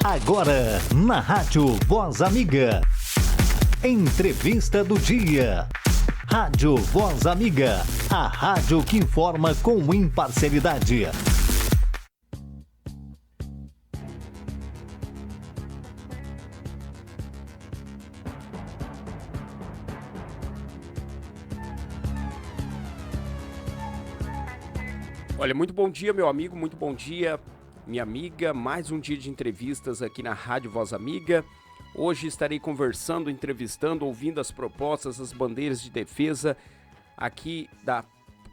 Agora, na Rádio Voz Amiga. Entrevista do dia. Rádio Voz Amiga. A rádio que informa com imparcialidade. Olha, muito bom dia, meu amigo, muito bom dia, minha amiga. Mais um dia de entrevistas aqui na Rádio Voz Amiga. Hoje estarei conversando, entrevistando, ouvindo as propostas, as bandeiras de defesa aqui da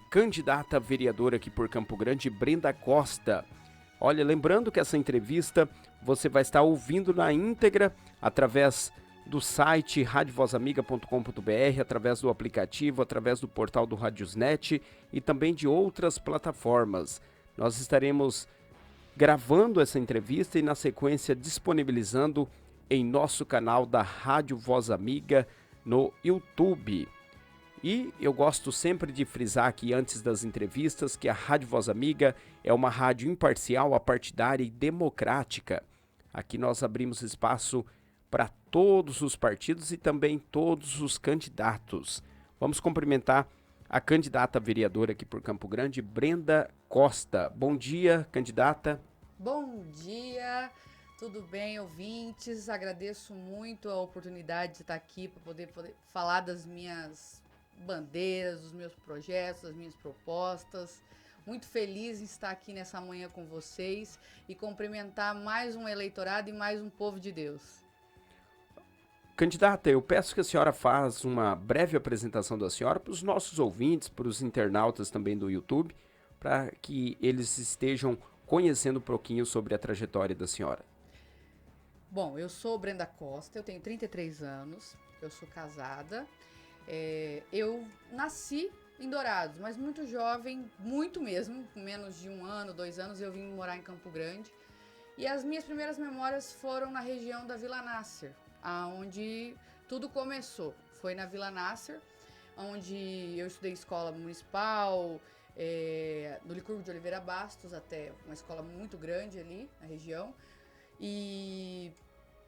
candidata vereadora aqui por Campo Grande, Brenda Costa. Olha, lembrando que essa entrevista você vai estar ouvindo na íntegra através do site radiovozamiga.com.br, através do aplicativo, através do portal do Radiosnet e também de outras plataformas. Nós estaremos gravando essa entrevista e na sequência disponibilizando em nosso canal da Rádio Voz Amiga no YouTube. E eu gosto sempre de frisar aqui antes das entrevistas que a Rádio Voz Amiga é uma rádio imparcial, apartidária e democrática. Aqui nós abrimos espaço para todos os partidos e também todos os candidatos. Vamos cumprimentar a candidata vereadora aqui por Campo Grande, Brenda Costa. Bom dia, candidata. Bom dia, tudo bem, ouvintes? Agradeço muito a oportunidade de estar aqui para poder falar das minhas bandeiras, dos meus projetos, das minhas propostas. Muito feliz em estar aqui nessa manhã com vocês e cumprimentar mais um eleitorado e mais um povo de Deus. Candidata, eu peço que a senhora faça uma breve apresentação da senhora para os nossos ouvintes, para os internautas também do YouTube, para que eles estejam conhecendo um pouquinho sobre a trajetória da senhora. Bom, eu sou Brenda Costa, eu tenho 33 anos, eu sou casada, eu nasci em Dourados, mas muito jovem, muito mesmo, com menos de 1 ano, 2 anos, eu vim morar em Campo Grande. E as minhas primeiras memórias foram na região da Vila Nasser, onde tudo começou. Foi na Vila Nasser, onde eu estudei escola municipal, no Licurgo de Oliveira Bastos, até uma escola muito grande ali na região. E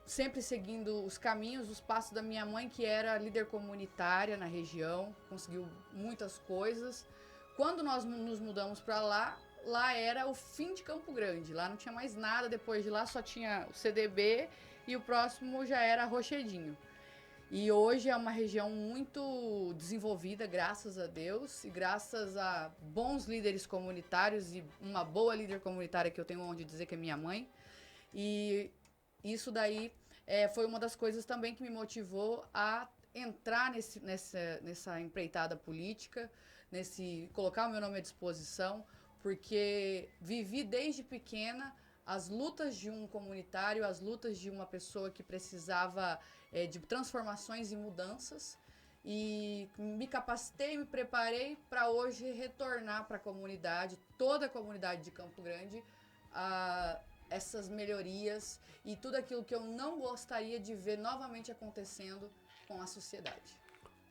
sempre seguindo os caminhos, os passos da minha mãe, que era líder comunitária na região, conseguiu muitas coisas. Quando nós nos mudamos para lá era o fim de Campo Grande, lá não tinha mais nada, depois de lá só tinha o CDB e o próximo já era Rochedinho. E hoje é uma região muito desenvolvida, graças a Deus, e graças a bons líderes comunitários e uma boa líder comunitária que eu tenho onde dizer que é minha mãe. E isso daí foi uma das coisas também que me motivou a entrar nessa empreitada política, colocar o meu nome à disposição, porque vivi desde pequena as lutas de um comunitário, as lutas de uma pessoa que precisava de transformações e mudanças, e me capacitei, me preparei para hoje retornar para a comunidade, toda a comunidade de Campo Grande, essas melhorias e tudo aquilo que eu não gostaria de ver novamente acontecendo com a sociedade.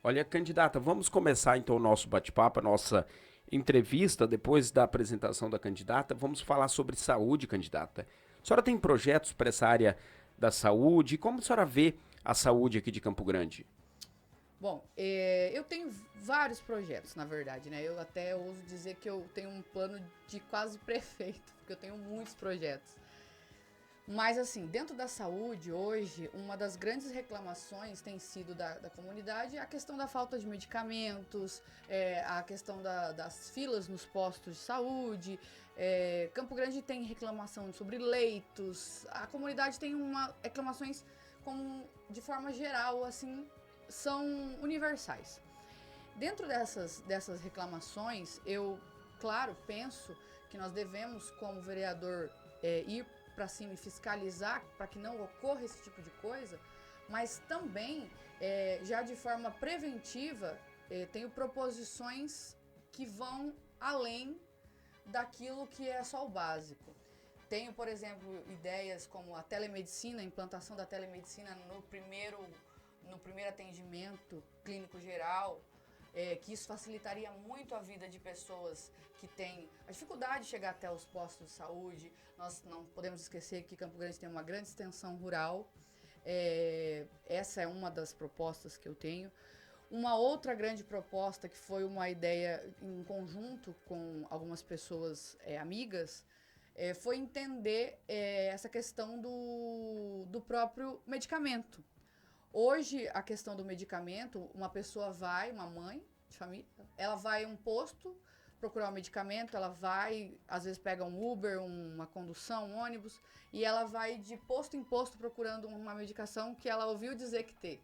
Olha, candidata, vamos começar então o nosso bate-papo, a nossa entrevista, depois da apresentação da candidata. Vamos falar sobre saúde, candidata. A senhora tem projetos para essa área da saúde? Como a senhora vê a saúde aqui de Campo Grande? Bom, eu tenho vários projetos, na verdade, né? Eu até ouso dizer que eu tenho um plano de quase prefeito, porque eu tenho muitos projetos. Mas, assim, dentro da saúde, hoje, uma das grandes reclamações tem sido da comunidade a questão da falta de medicamentos, a questão das filas nos postos de saúde. Campo Grande tem reclamação sobre leitos, a comunidade tem reclamações de forma geral, assim, são universais. Dentro dessas reclamações, eu, claro, penso que nós devemos, como vereador, ir para cima e fiscalizar para que não ocorra esse tipo de coisa, mas também, já de forma preventiva, tenho proposições que vão além daquilo que é só o básico. Tenho, por exemplo, ideias como a telemedicina, a implantação da telemedicina no primeiro atendimento clínico geral, que isso facilitaria muito a vida de pessoas que têm a dificuldade de chegar até os postos de saúde. Nós não podemos esquecer que Campo Grande tem uma grande extensão rural. Essa é uma das propostas que eu tenho. Uma outra grande proposta, que foi uma ideia em conjunto com algumas pessoas amigas, foi entender essa questão do próprio medicamento. Hoje, a questão do medicamento, uma pessoa vai, uma mãe de família, ela vai a um posto procurar um medicamento, ela vai, às vezes pega um Uber, uma condução, um ônibus, e ela vai de posto em posto procurando uma medicação que ela ouviu dizer que tem.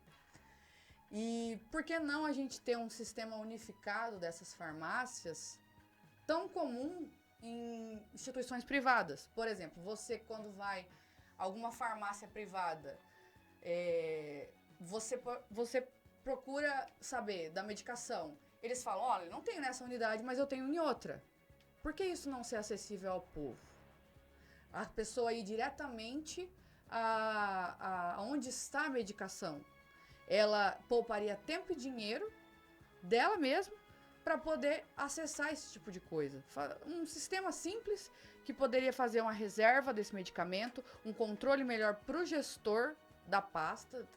E por que não a gente ter um sistema unificado dessas farmácias tão comum em instituições privadas? Por exemplo, você quando vai a alguma farmácia privada, você procura saber da medicação. Eles falam, olha, não tenho nessa unidade, mas eu tenho em outra. Por que isso não ser acessível ao povo? A pessoa ir diretamente aonde está a medicação. Ela pouparia tempo e dinheiro dela mesma para poder acessar esse tipo de coisa. Um sistema simples que poderia fazer uma reserva desse medicamento, um controle melhor para o gestor da pasta,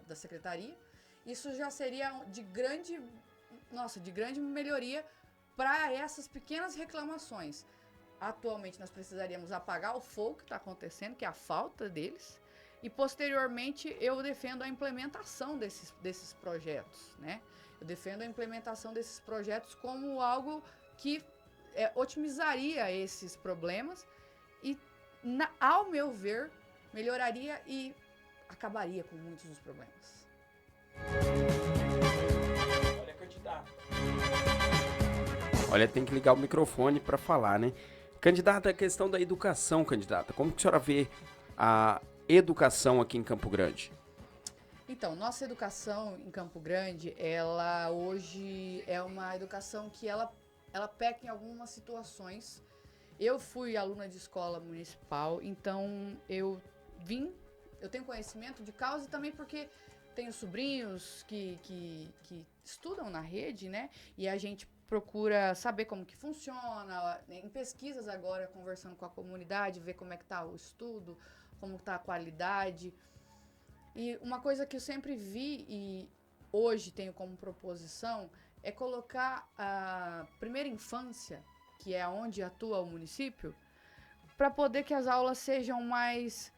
da secretaria. Isso já seria de grande melhoria para essas pequenas reclamações. Atualmente nós precisaríamos apagar o fogo que está acontecendo, que é a falta deles, e posteriormente eu defendo a implementação desses projetos, né? Eu defendo a implementação desses projetos como algo que otimizaria esses problemas e, ao meu ver, melhoraria e acabaria com muitos dos problemas. Olha, candidata. Olha, tem que ligar o microfone para falar, né? Candidata, a questão da educação, candidata. Como que a senhora vê a educação aqui em Campo Grande? Então, nossa educação em Campo Grande, ela hoje é uma educação que ela peca em algumas situações. Eu fui aluna de escola municipal, então eu tenho conhecimento de causa e também porque tenho sobrinhos que estudam na rede, né? E a gente procura saber como que funciona, em pesquisas agora, conversando com a comunidade, ver como é que tá o estudo, como está a qualidade. E uma coisa que eu sempre vi e hoje tenho como proposição é colocar a primeira infância, que é onde atua o município, para poder que as aulas sejam mais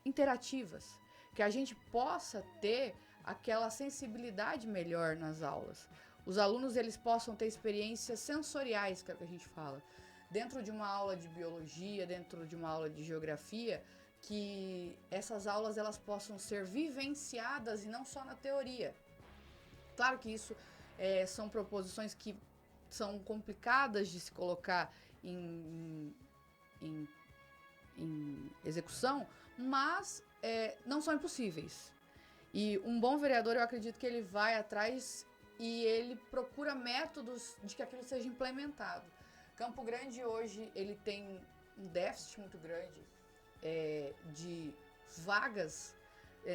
interativas, que a gente possa ter aquela sensibilidade melhor nas aulas. Os alunos eles possam ter experiências sensoriais, que é o que a gente fala. Dentro de uma aula de biologia, dentro de uma aula de geografia, que essas aulas elas possam ser vivenciadas e não só na teoria. Claro que isso são proposições que são complicadas de se colocar em execução, mas não são impossíveis. E um bom vereador, eu acredito que ele vai atrás e ele procura métodos de que aquilo seja implementado. Campo Grande hoje ele tem um déficit muito grande de vagas,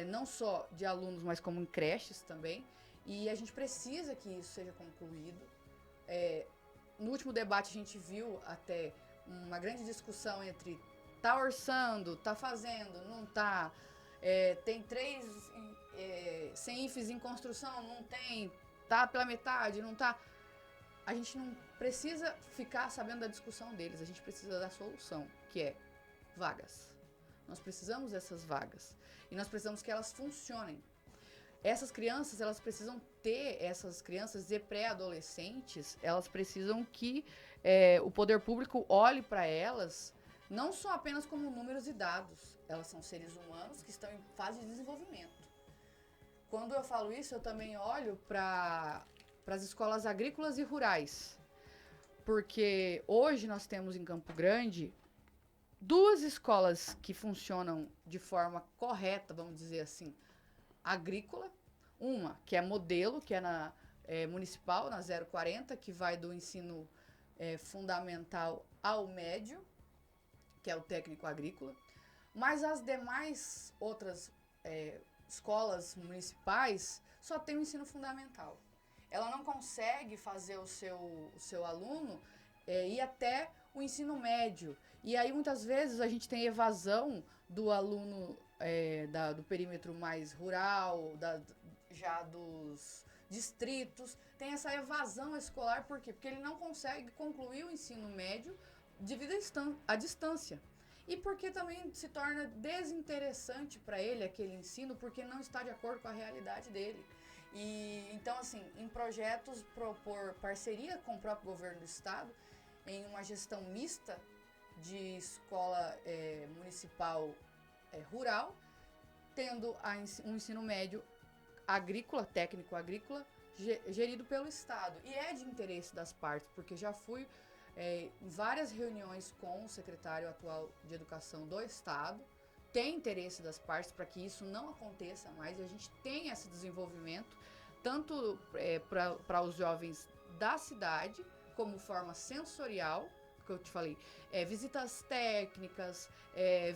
não só de alunos, mas como em creches também, e a gente precisa que isso seja concluído. No último debate a gente viu até uma grande discussão entre tá orçando, tá fazendo, não tá, tem 3 CENIFs em construção, não tem, tá pela metade, não tá. A gente não precisa ficar sabendo da discussão deles, a gente precisa da solução, que é vagas. Nós precisamos dessas vagas e nós precisamos que elas funcionem. Essas crianças, elas precisam ter, essas crianças e pré-adolescentes, elas precisam que o poder público olhe para elas, não só apenas como números e dados. Elas são seres humanos que estão em fase de desenvolvimento. Quando eu falo isso, eu também olho para as escolas agrícolas e rurais, porque hoje nós temos em Campo Grande 2 escolas que funcionam de forma correta, vamos dizer assim, agrícola, uma que é modelo, que é na municipal, na 040, que vai do ensino fundamental ao médio, que é o técnico agrícola, mas as demais outras escolas municipais só tem o ensino fundamental. ela não consegue fazer o seu aluno ir até o ensino médio. E aí, muitas vezes, a gente tem evasão do aluno do perímetro mais rural, já dos distritos. Tem essa evasão escolar, por quê? Porque ele não consegue concluir o ensino médio devido à distância. E porque também se torna desinteressante para ele aquele ensino, porque não está de acordo com a realidade dele. E então, assim, em projetos propor parceria com o próprio governo do estado, em uma gestão mista de escola municipal rural, tendo um ensino médio agrícola, técnico agrícola, gerido pelo estado. E é de interesse das partes, porque já fui em várias reuniões com o secretário atual de educação do estado, tem interesse das partes para que isso não aconteça mais, e a gente tem esse desenvolvimento, tanto para os jovens da cidade, como forma sensorial, que eu te falei, visitas técnicas,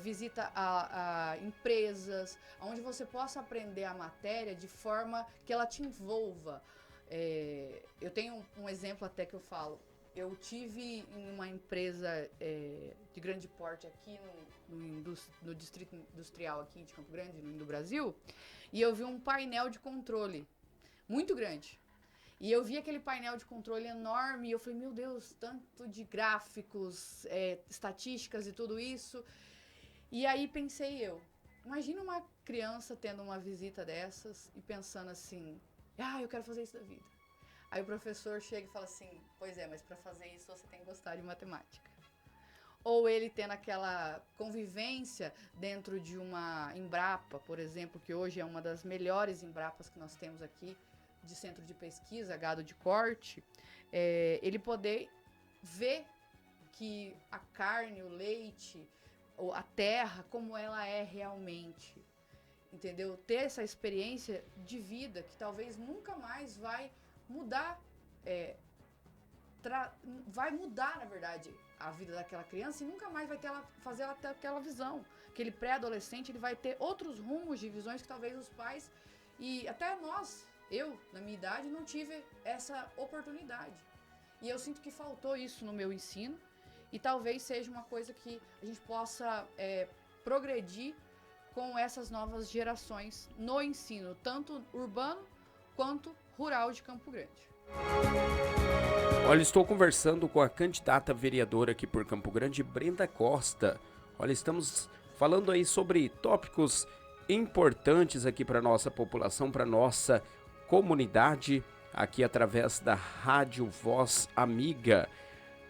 visita a empresas, onde você possa aprender a matéria de forma que ela te envolva. Eu tenho um exemplo até que eu falo. Eu tive em uma empresa de grande porte aqui no Distrito Industrial aqui de Campo Grande, no Brasil, e eu vi um painel de controle muito grande. E eu vi aquele painel de controle enorme e eu falei, meu Deus, tanto de gráficos, estatísticas e tudo isso. E aí pensei imagina uma criança tendo uma visita dessas e pensando assim, eu quero fazer isso da vida. Aí o professor chega e fala assim, pois mas para fazer isso você tem que gostar de matemática. Ou ele tendo aquela convivência dentro de uma Embrapa, por exemplo, que hoje é uma das melhores Embrapas que nós temos aqui, de centro de pesquisa, gado de corte, ele poder ver que a carne, o leite, ou a terra, como ela é realmente, entendeu? Ter essa experiência de vida que talvez nunca mais vai mudar, vai mudar, na verdade, a vida daquela criança e nunca mais vai fazer ela ter aquela visão. Aquele pré-adolescente, ele vai ter outros rumos de visões que talvez os pais e até nós, eu, na minha idade, não tive essa oportunidade. E eu sinto que faltou isso no meu ensino e talvez seja uma coisa que a gente possa progredir com essas novas gerações no ensino, tanto urbano quanto rural de Campo Grande. Olha, estou conversando com a candidata vereadora aqui por Campo Grande, Brenda Costa. Olha, estamos falando aí sobre tópicos importantes aqui para nossa população, para nossa comunidade, aqui através da Rádio Voz Amiga.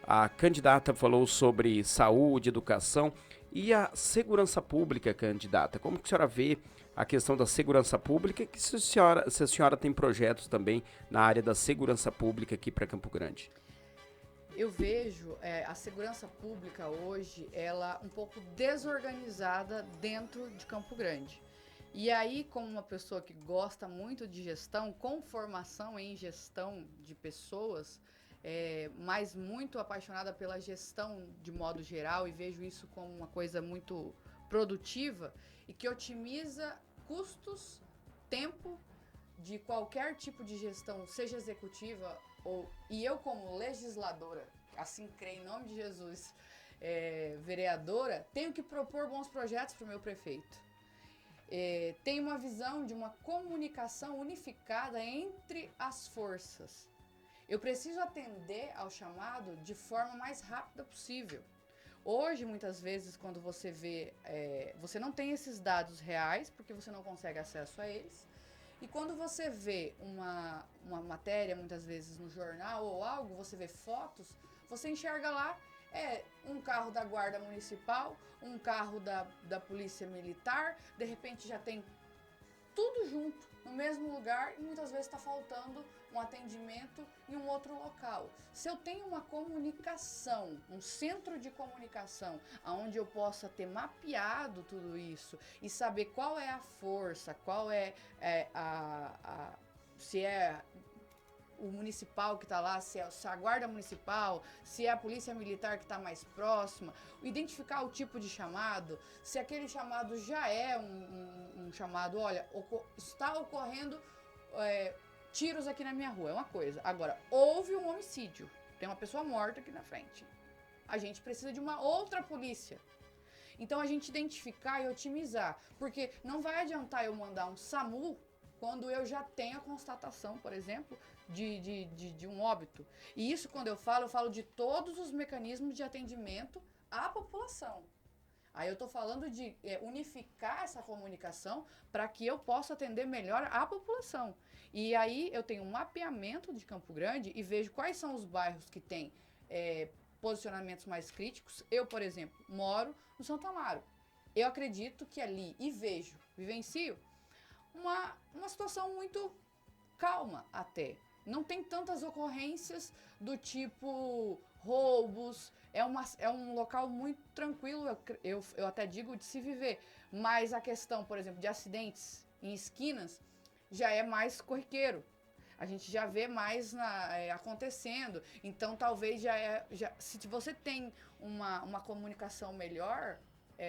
A candidata falou sobre saúde, educação e a segurança pública, candidata. Como que a senhora vê a questão da segurança pública? E se a senhora tem projetos também na área da segurança pública aqui para Campo Grande? Eu vejo a segurança pública hoje, ela um pouco desorganizada dentro de Campo Grande. E aí, como uma pessoa que gosta muito de gestão, com formação em gestão de pessoas, mas muito apaixonada pela gestão de modo geral e vejo isso como uma coisa muito produtiva e que otimiza custos, tempo de qualquer tipo de gestão, seja executiva e eu como legisladora, assim creio em nome de Jesus, vereadora, tenho que propor bons projetos para o meu prefeito. Tem uma visão de uma comunicação unificada entre as forças. Eu preciso atender ao chamado de forma mais rápida possível. Hoje, muitas vezes, quando você vê, você não tem esses dados reais, porque você não consegue acesso a eles. E quando você vê uma matéria, muitas vezes no jornal ou algo, você vê fotos, você enxerga lá um carro da Guarda Municipal, um carro da Polícia Militar, de repente já tem tudo junto, no mesmo lugar, e muitas vezes está faltando um atendimento em um outro local. Se eu tenho uma comunicação, um centro de comunicação, onde eu possa ter mapeado tudo isso e saber qual é a força, qual se é o municipal que está lá, se é a guarda municipal, se é a polícia militar que está mais próxima, identificar o tipo de chamado, se aquele chamado já é um chamado, olha, está ocorrendo tiros aqui na minha rua, é uma coisa. Agora, houve um homicídio, tem uma pessoa morta aqui na frente. A gente precisa de uma outra polícia. Então, a gente identificar e otimizar. Porque não vai adiantar eu mandar um SAMU quando eu já tenho a constatação, por exemplo, de um óbito. E isso, quando eu falo de todos os mecanismos de atendimento à população. Aí eu estou falando de unificar essa comunicação para que eu possa atender melhor a população. E aí eu tenho um mapeamento de Campo Grande e vejo quais são os bairros que têm posicionamentos mais críticos. Eu, por exemplo, moro no Santo Amaro. Eu acredito que ali, vivencio, uma situação muito calma até. Não tem tantas ocorrências do tipo roubos, é um local muito tranquilo, eu até digo, de se viver. Mas a questão, por exemplo, de acidentes em esquinas já é mais corriqueiro. A gente já vê mais acontecendo. Então, talvez se você tem uma comunicação melhor,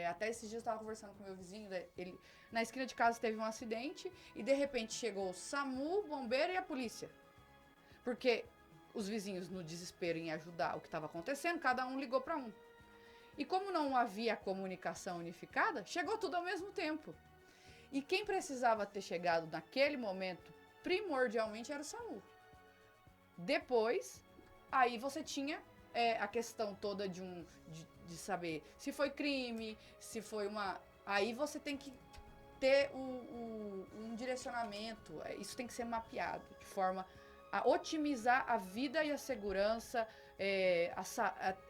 até esses dias eu estava conversando com meu vizinho, ele, na esquina de casa teve um acidente e de repente chegou o SAMU, o bombeiro e a polícia. Porque os vizinhos, no desespero em ajudar o que estava acontecendo, cada um ligou para um. E como não havia comunicação unificada, chegou tudo ao mesmo tempo. E quem precisava ter chegado naquele momento, primordialmente, era o SAMU. Depois, aí você tinha a questão toda de saber se foi crime, se foi uma... Aí você tem que ter um direcionamento, isso tem que ser mapeado, de forma a otimizar a vida e a segurança,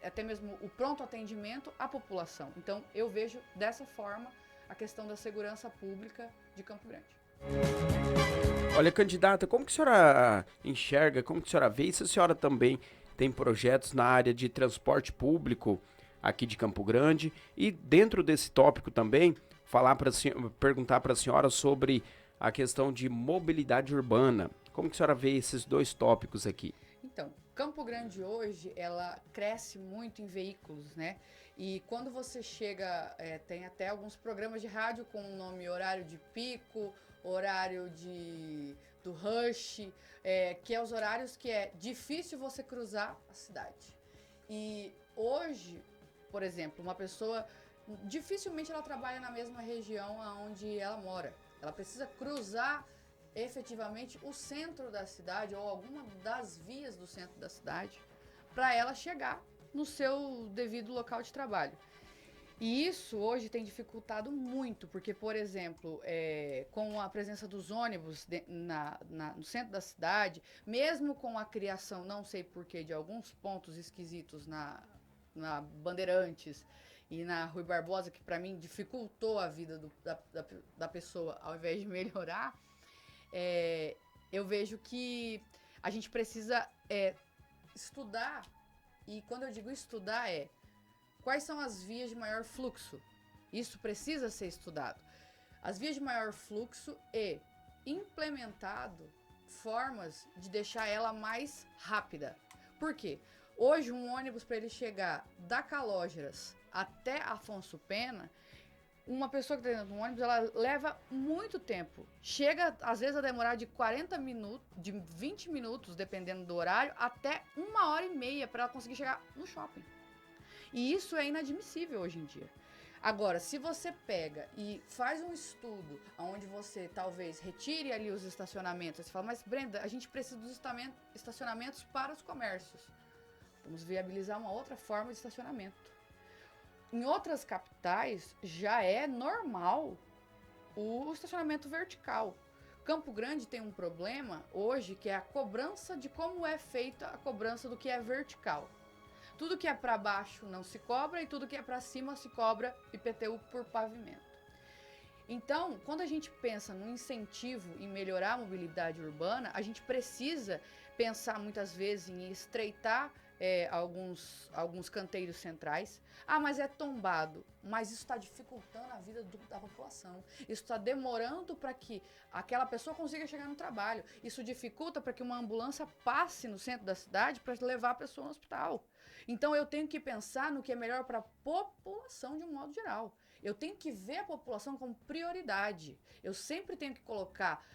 até mesmo o pronto atendimento à população. Então, eu vejo dessa forma a questão da segurança pública de Campo Grande. Olha, candidata, como que a senhora enxerga, como que a senhora vê, e se a senhora também tem projetos na área de transporte público aqui de Campo Grande, e dentro desse tópico também, perguntar para a senhora sobre a questão de mobilidade urbana. Como que a senhora vê esses dois tópicos aqui? Então, Campo Grande hoje, ela cresce muito em veículos, né? E quando você chega, tem até alguns programas de rádio com o nome horário de pico, horário do rush, que é os horários que é difícil você cruzar a cidade. E hoje, por exemplo, uma pessoa, dificilmente ela trabalha na mesma região onde ela mora. Ela precisa cruzar efetivamente o centro da cidade ou alguma das vias do centro da cidade para ela chegar no seu devido local de trabalho. E isso hoje tem dificultado muito, porque, por exemplo, com a presença dos ônibus no centro da cidade, mesmo com a criação, não sei porquê, de alguns pontos esquisitos na Bandeirantes e na Rui Barbosa, que para mim dificultou a vida da pessoa ao invés de melhorar, eu vejo que a gente precisa estudar, e quando eu digo estudar quais são as vias de maior fluxo. Isso precisa ser estudado. As vias de maior fluxo e implementado formas de deixar ela mais rápida. Por quê? Hoje um ônibus, para ele chegar da Calógeras até Afonso Pena, uma pessoa que está dentro de um ônibus, ela leva muito tempo. Chega, às vezes, a demorar de 40 minutos, de 20 minutos, dependendo do horário, até 1h30 para ela conseguir chegar no shopping. E isso é inadmissível hoje em dia. Agora, se você pega e faz um estudo onde você talvez retire ali os estacionamentos, você fala, mas Brenda, a gente precisa dos estacionamentos para os comércios. Vamos viabilizar uma outra forma de estacionamento. Em outras capitais, já é normal o estacionamento vertical. Campo Grande tem um problema hoje, que é a cobrança de como é feita a cobrança do que é vertical. Tudo que é para baixo não se cobra e tudo que é para cima se cobra IPTU por pavimento. Então, quando a gente pensa no incentivo em melhorar a mobilidade urbana, a gente precisa pensar muitas vezes em estreitar alguns canteiros centrais. Ah, mas é tombado. Mas isso está dificultando a vida da população. Isso está demorando para que aquela pessoa consiga chegar no trabalho. Isso dificulta para que uma ambulância passe no centro da cidade para levar a pessoa no hospital. Então, eu tenho que pensar no que é melhor para a população de um modo geral. Eu tenho que ver a população como prioridade. Eu sempre tenho que colocar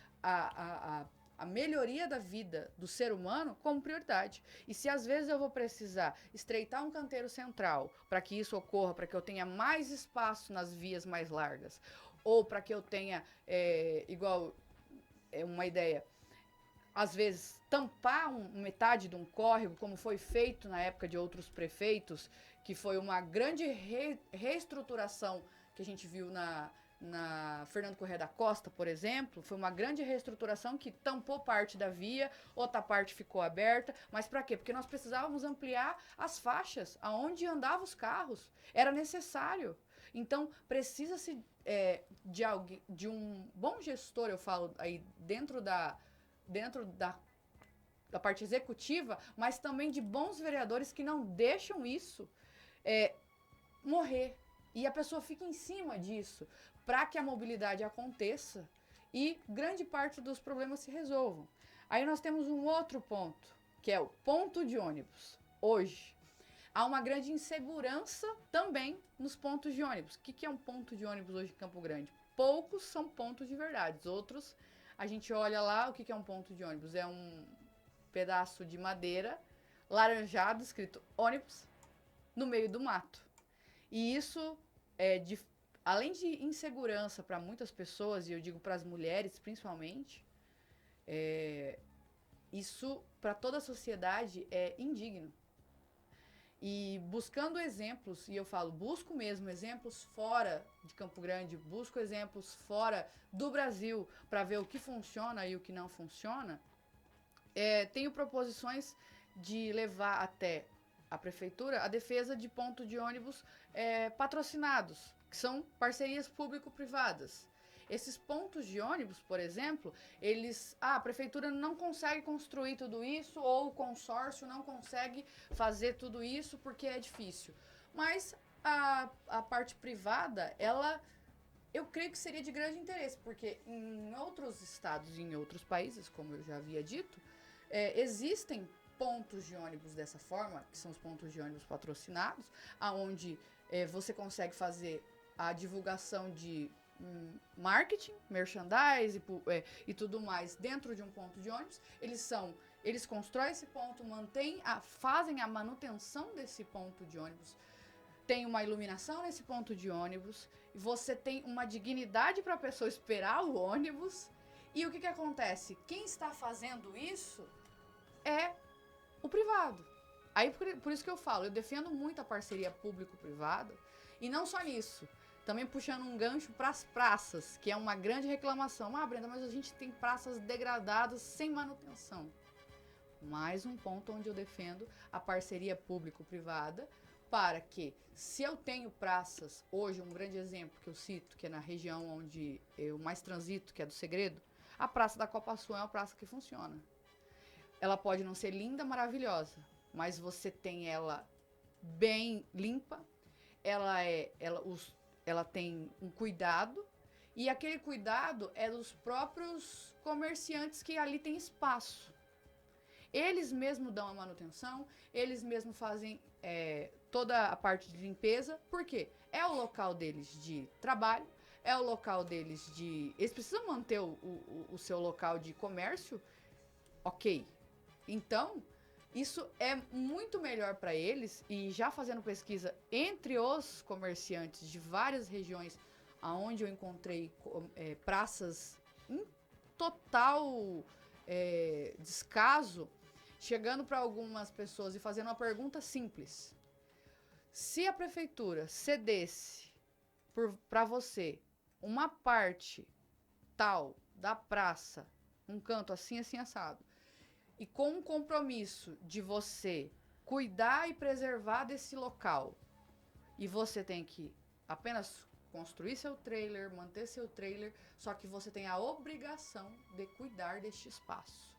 a melhoria da vida do ser humano como prioridade. E se às vezes eu vou precisar estreitar um canteiro central para que isso ocorra, para que eu tenha mais espaço nas vias mais largas, ou para que eu tenha, uma ideia, às vezes tampar metade de um córrego, como foi feito na época de outros prefeitos, que foi uma grande reestruturação que a gente viu na Fernando Corrêa da Costa, por exemplo, foi uma grande reestruturação que tampou parte da via, outra parte ficou aberta. Mas para quê? Porque nós precisávamos ampliar as faixas aonde andavam os carros. Era necessário. Então, precisa-se de um bom gestor, eu falo aí, dentro da parte executiva, mas também de bons vereadores que não deixam isso morrer. E a pessoa fica em cima disso, para que a mobilidade aconteça e grande parte dos problemas se resolvam. Aí nós temos um outro ponto, que é o ponto de ônibus. Hoje, há uma grande insegurança também nos pontos de ônibus. O que é um ponto de ônibus hoje em Campo Grande? Poucos são pontos de verdade. Outros, a gente olha lá, o que é um ponto de ônibus? É um pedaço de madeira, laranjado, escrito ônibus, no meio do mato. E isso além de insegurança para muitas pessoas, e eu digo para as mulheres principalmente, isso para toda a sociedade é indigno. E buscando exemplos, e eu falo, busco mesmo exemplos fora de Campo Grande, busco exemplos fora do Brasil para ver o que funciona e o que não funciona, tenho proposições de levar até a prefeitura a defesa de pontos de ônibus patrocinados, que são parcerias público-privadas. Esses pontos de ônibus, por exemplo, a prefeitura não consegue construir tudo isso, ou o consórcio não consegue fazer tudo isso porque é difícil. Mas a parte privada, eu creio que seria de grande interesse, porque em outros estados e em outros países, como eu já havia dito, existem pontos de ônibus dessa forma, que são os pontos de ônibus patrocinados, aonde você consegue fazer a divulgação de marketing, merchandise e tudo mais dentro de um ponto de ônibus. Eles constroem esse ponto, fazem a manutenção desse ponto de ônibus, tem uma iluminação nesse ponto de ônibus, você tem uma dignidade para a pessoa esperar o ônibus. E o que acontece? Quem está fazendo isso é o privado. Aí por isso que eu falo, eu defendo muito a parceria público-privada, e não só nisso, também puxando um gancho para as praças, que é uma grande reclamação. Brenda, mas a gente tem praças degradadas sem manutenção. Mais um ponto onde eu defendo a parceria público-privada, para que, se eu tenho praças, hoje um grande exemplo que eu cito, que é na região onde eu mais transito, que é do Segredo, a Praça da Copa Sul é uma praça que funciona. Ela pode não ser linda, maravilhosa, mas você tem ela bem limpa, ela tem um cuidado, e aquele cuidado é dos próprios comerciantes que ali tem espaço. Eles mesmos dão a manutenção, eles mesmos fazem toda a parte de limpeza. Por quê? É o local deles de trabalho, é o local deles de... Eles precisam manter o seu local de comércio, ok. Então, isso é muito melhor para eles, e já fazendo pesquisa entre os comerciantes de várias regiões, aonde eu encontrei praças em total descaso, chegando para algumas pessoas e fazendo uma pergunta simples. Se a prefeitura cedesse para você uma parte tal da praça, um canto assim, assim, assado, e com um compromisso de você cuidar e preservar desse local, e você tem que apenas construir seu trailer, manter seu trailer, só que você tem a obrigação de cuidar deste espaço,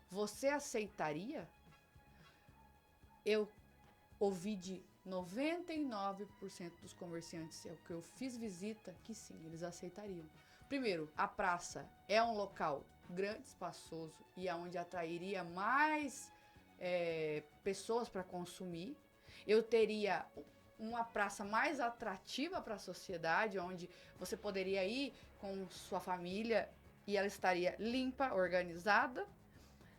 você aceitaria? Eu ouvi de 99% dos comerciantes que eu fiz visita que sim, eles aceitariam. Primeiro, a praça é um local grande, espaçoso, e aonde atrairia mais pessoas para consumir. Eu teria uma praça mais atrativa para a sociedade, onde você poderia ir com sua família e ela estaria limpa, organizada,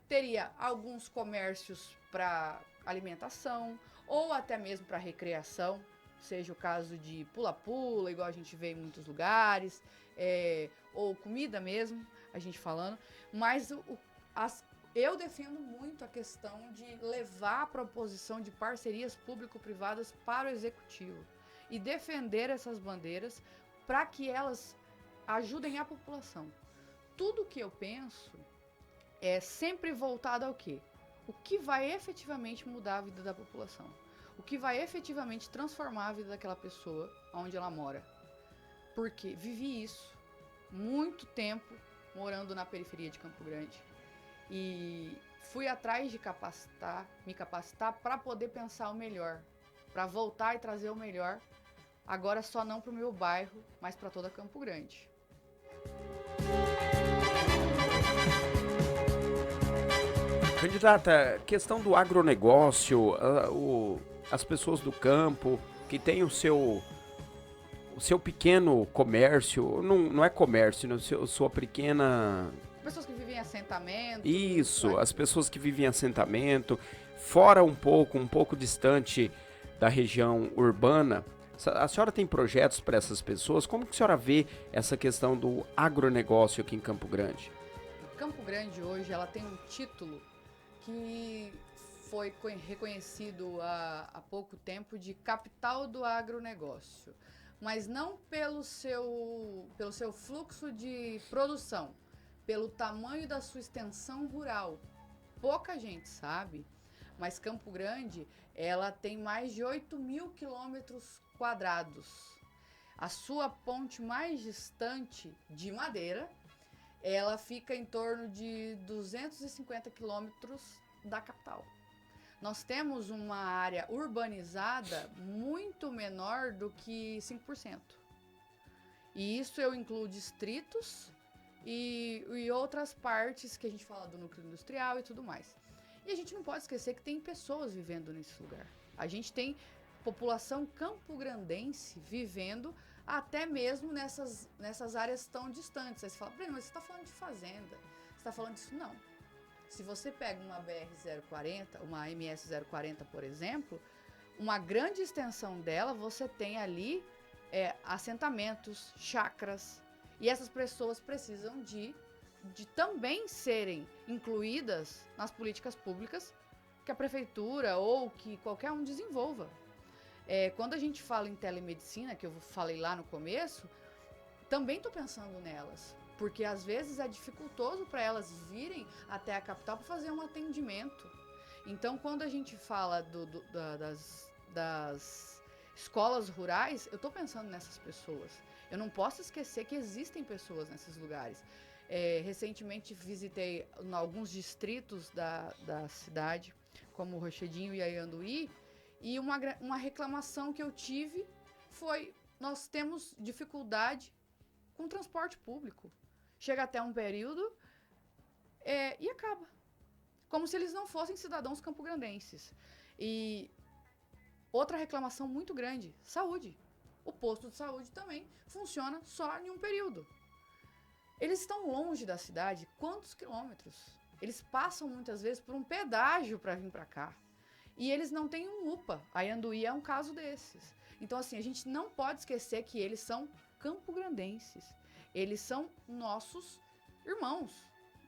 teria alguns comércios para alimentação ou até mesmo para recreação, seja o caso de pula-pula, igual a gente vê em muitos lugares, ou comida mesmo, a gente falando, mas eu defendo muito a questão de levar a proposição de parcerias público-privadas para o executivo e defender essas bandeiras para que elas ajudem a população. Tudo que eu penso é sempre voltado ao quê? O que vai efetivamente mudar a vida da população? O que vai efetivamente transformar a vida daquela pessoa onde ela mora? Porque vivi isso muito tempo morando na periferia de Campo Grande e fui atrás de me capacitar para poder pensar o melhor, para voltar e trazer o melhor, agora só não para o meu bairro, mas para toda Campo Grande. Candidata, questão do agronegócio, as pessoas do campo que têm o seu pequeno comércio, não é comércio, né? Sua pequena... Pessoas que vivem em assentamento. Isso, as pessoas que vivem em assentamento, fora um pouco distante da região urbana. A senhora tem projetos para essas pessoas? Como que a senhora vê essa questão do agronegócio aqui em Campo Grande? Campo Grande hoje ela tem um título que foi reconhecido há pouco tempo de capital do agronegócio, mas não pelo seu fluxo de produção, pelo tamanho da sua extensão rural. Pouca gente sabe, mas Campo Grande ela tem mais de 8.000 quilômetros quadrados. A sua ponte mais distante de Madeira, ela fica em torno de 250 quilômetros da capital. Nós temos uma área urbanizada muito menor do que 5%. E isso eu incluo distritos e outras partes que a gente fala do núcleo industrial e tudo mais. E a gente não pode esquecer que tem pessoas vivendo nesse lugar. A gente tem população campograndense vivendo até mesmo nessas áreas tão distantes. Aí você fala, Breno, mas você está falando de fazenda, você está falando disso? Não. Se você pega uma BR-040, uma MS-040, por exemplo, uma grande extensão dela, você tem ali assentamentos, chacras, e essas pessoas precisam de também serem incluídas nas políticas públicas que a prefeitura ou que qualquer um desenvolva. Quando a gente fala em telemedicina, que eu falei lá no começo, também estou pensando nelas, porque às vezes é dificultoso para elas virem até a capital para fazer um atendimento. Então, quando a gente fala das escolas rurais, eu estou pensando nessas pessoas. Eu não posso esquecer que existem pessoas nesses lugares. Recentemente visitei alguns distritos da cidade, como Rochedinho e Aianduí, e uma reclamação que eu tive foi: nós temos dificuldade com transporte público. Chega até um período e acaba. Como se eles não fossem cidadãos campograndenses. E outra reclamação muito grande: saúde. O posto de saúde também funciona só em um período. Eles estão longe da cidade, quantos quilômetros? Eles passam muitas vezes por um pedágio para vir para cá. E eles não têm um UPA. A Aianduí é um caso desses. Então, assim, a gente não pode esquecer que eles são campograndenses. Eles são nossos irmãos.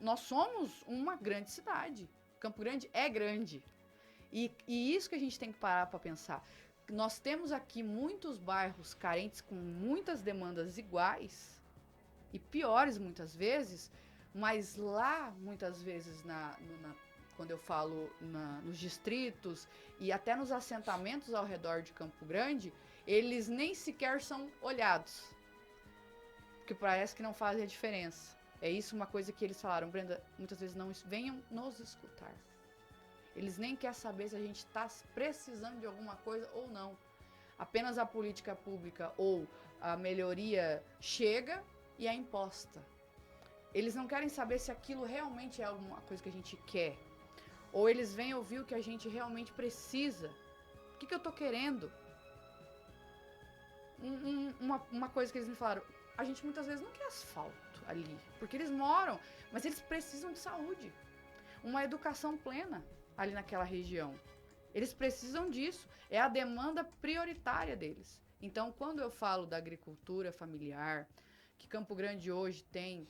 Nós somos uma grande cidade. Campo Grande é grande. E isso que a gente tem que parar para pensar. Nós temos aqui muitos bairros carentes com muitas demandas iguais e piores muitas vezes, mas lá, muitas vezes, quando eu falo nos distritos e até nos assentamentos ao redor de Campo Grande, eles nem sequer são olhados, porque parece que não fazem a diferença. É isso uma coisa que eles falaram: Brenda, muitas vezes não venham nos escutar. Eles nem querem saber se a gente está precisando de alguma coisa ou não. Apenas a política pública ou a melhoria chega e é imposta. Eles não querem saber se aquilo realmente é alguma coisa que a gente quer. Ou eles vêm ouvir o que a gente realmente precisa. O que eu estou querendo? Uma coisa que eles me falaram: a gente muitas vezes não quer asfalto ali, porque eles moram, mas eles precisam de saúde, uma educação plena ali naquela região. Eles precisam disso, é a demanda prioritária deles. Então, quando eu falo da agricultura familiar, que Campo Grande hoje tem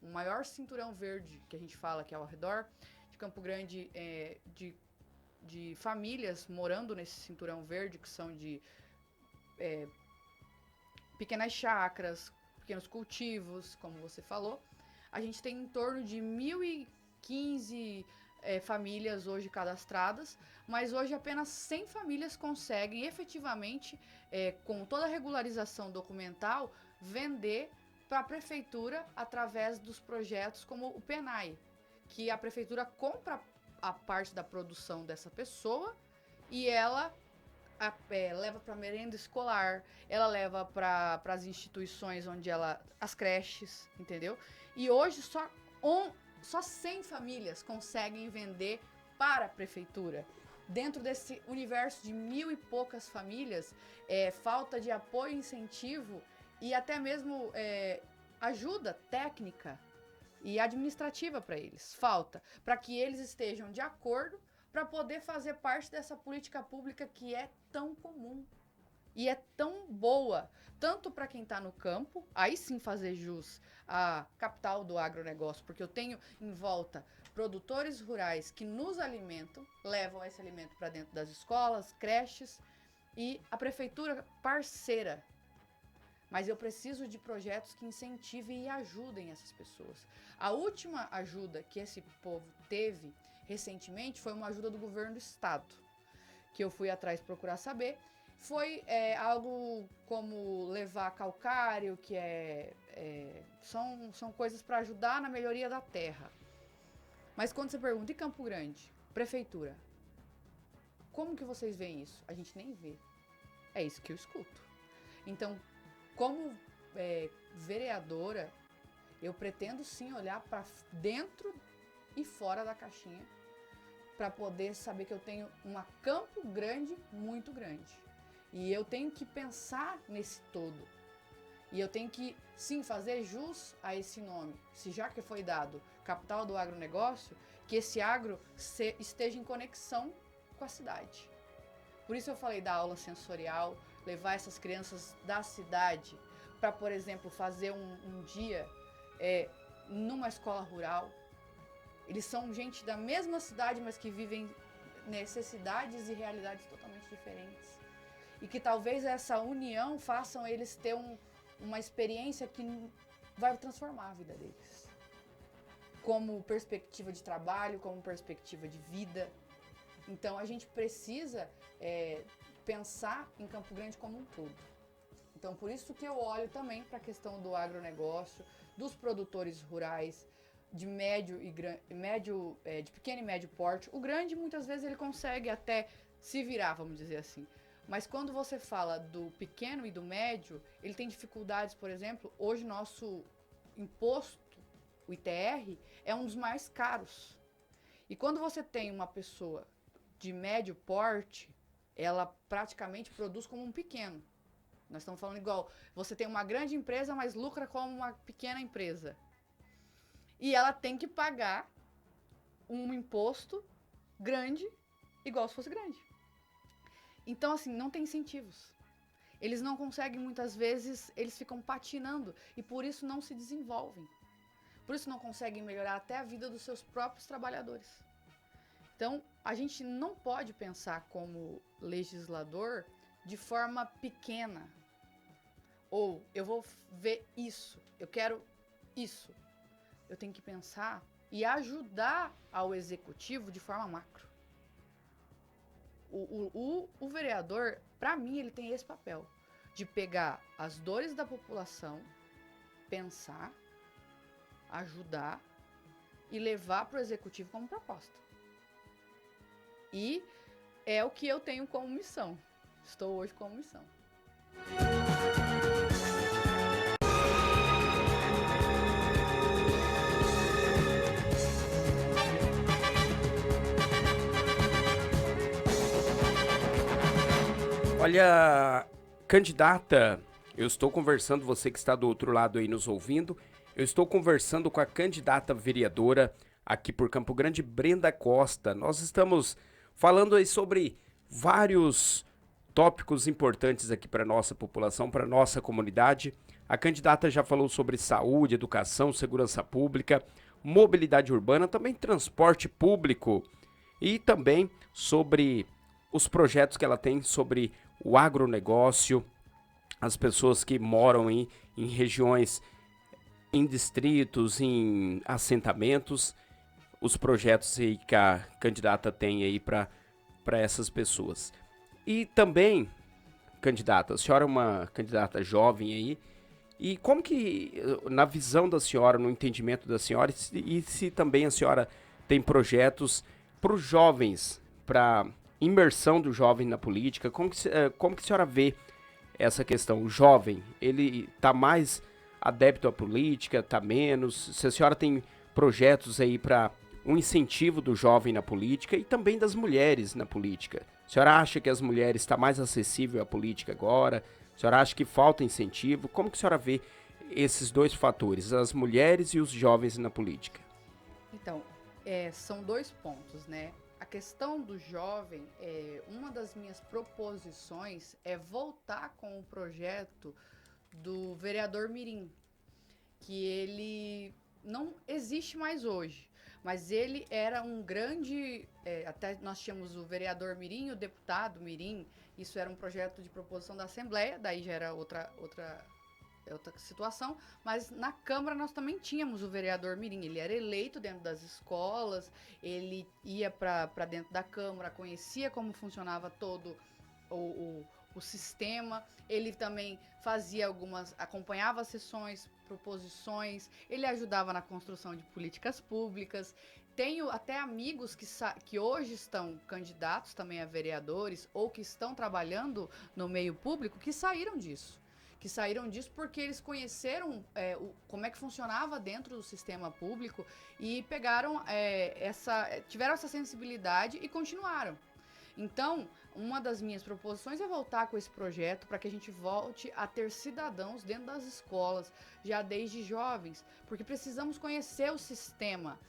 o maior cinturão verde que a gente fala, que é ao redor de Campo Grande, de famílias morando nesse cinturão verde, que são de pequenas chácaras, pequenos cultivos, como você falou. A gente tem em torno de 1.015 famílias hoje cadastradas, mas hoje apenas 100 famílias conseguem efetivamente, com toda a regularização documental, vender para a prefeitura através dos projetos como o PENAI, que a prefeitura compra a parte da produção dessa pessoa e ela leva para merenda escolar, ela leva para as instituições onde as creches, entendeu? E hoje só 100 famílias conseguem vender para a prefeitura. Dentro desse universo de 1.000 e poucas famílias, falta de apoio, incentivo e até mesmo ajuda técnica e administrativa para eles. Falta para que eles estejam de acordo para poder fazer parte dessa política pública que é tão comum e é tão boa, tanto para quem está no campo, aí sim fazer jus à capital do agronegócio, porque eu tenho em volta produtores rurais que nos alimentam, levam esse alimento para dentro das escolas, creches, e a prefeitura parceira. Mas eu preciso de projetos que incentivem e ajudem essas pessoas. A última ajuda que esse povo teve recentemente foi uma ajuda do governo do estado, que eu fui atrás procurar saber. Foi algo como levar calcário, que são coisas para ajudar na melhoria da terra. Mas quando você pergunta, e Campo Grande, prefeitura, como que vocês veem isso? A gente nem vê. É isso que eu escuto. Então, como vereadora, eu pretendo sim olhar para dentro e fora da caixinha para poder saber que eu tenho uma Campo Grande muito grande. E eu tenho que pensar nesse todo. E eu tenho que, sim, fazer jus a esse nome. Se já que foi dado capital do agronegócio, que esse agro esteja em conexão com a cidade. Por isso eu falei da aula sensorial, levar essas crianças da cidade para, por exemplo, fazer um dia numa escola rural. Eles são gente da mesma cidade, mas que vivem necessidades e realidades totalmente diferentes. E que talvez essa união façam eles ter uma experiência que vai transformar a vida deles. Como perspectiva de trabalho, como perspectiva de vida. Então a gente precisa pensar em Campo Grande como um todo. Então por isso que eu olho também para a questão do agronegócio, dos produtores rurais, de de pequeno e médio porte. O grande muitas vezes ele consegue até se virar, vamos dizer assim. Mas quando você fala do pequeno e do médio, ele tem dificuldades, por exemplo, hoje nosso imposto, o ITR, é um dos mais caros. E quando você tem uma pessoa de médio porte, ela praticamente produz como um pequeno. Nós estamos falando igual, você tem uma grande empresa, mas lucra como uma pequena empresa. E ela tem que pagar um imposto grande, igual se fosse grande. Então, assim, não tem incentivos. Eles não conseguem, muitas vezes, eles ficam patinando e por isso não se desenvolvem. Por isso não conseguem melhorar até a vida dos seus próprios trabalhadores. Então, a gente não pode pensar como legislador de forma pequena. Ou, eu vou ver isso, eu quero isso. Eu tenho que pensar e ajudar ao executivo de forma macro. O vereador, para mim, ele tem esse papel de pegar as dores da população, pensar, ajudar e levar para o executivo como proposta. E é o que eu tenho como missão. Estou hoje como missão. Olha, candidata, Eu estou conversando, você que está do outro lado aí nos ouvindo, eu estou conversando com a candidata vereadora aqui por Campo Grande, Brenda Costa. Nós estamos falando aí sobre vários tópicos importantes aqui para a nossa população, para a nossa comunidade. A candidata já falou sobre saúde, educação, segurança pública, mobilidade urbana, também transporte público e também sobre os projetos que ela tem sobre o agronegócio, as pessoas que moram em regiões, em distritos, em assentamentos, os projetos aí que a candidata tem aí para essas pessoas. E também, candidata, a senhora é uma candidata jovem aí, e como que, na visão da senhora, no entendimento da senhora, e se também a senhora tem projetos para os jovens, para imersão do jovem na política, como que a senhora vê essa questão? O jovem, ele está mais adepto à política, está menos? Se a senhora tem projetos aí para um incentivo do jovem na política e também das mulheres na política. A senhora acha que as mulheres está mais acessível à política agora? A senhora acha que falta incentivo? Como que a senhora vê esses dois fatores, as mulheres e os jovens na política? Então, são 2 pontos, né? A questão do jovem, uma das minhas proposições é voltar com o projeto do vereador Mirim, que ele não existe mais hoje, mas ele era um grande, até nós tínhamos o vereador Mirim, o deputado Mirim, isso era um projeto de proposição da Assembleia, daí já era outra situação, mas na Câmara nós também tínhamos o vereador Mirim, ele era eleito dentro das escolas, ele ia para dentro da Câmara, conhecia como funcionava todo o sistema, ele também fazia acompanhava as sessões, proposições, ele ajudava na construção de políticas públicas. Tenho até amigos que hoje estão candidatos também a vereadores ou que estão trabalhando no meio público que saíram disso porque eles conheceram como é que funcionava dentro do sistema público e pegaram tiveram essa sensibilidade e continuaram. Então, uma das minhas proposições é voltar com esse projeto para que a gente volte a ter cidadãos dentro das escolas, já desde jovens, porque precisamos conhecer o sistema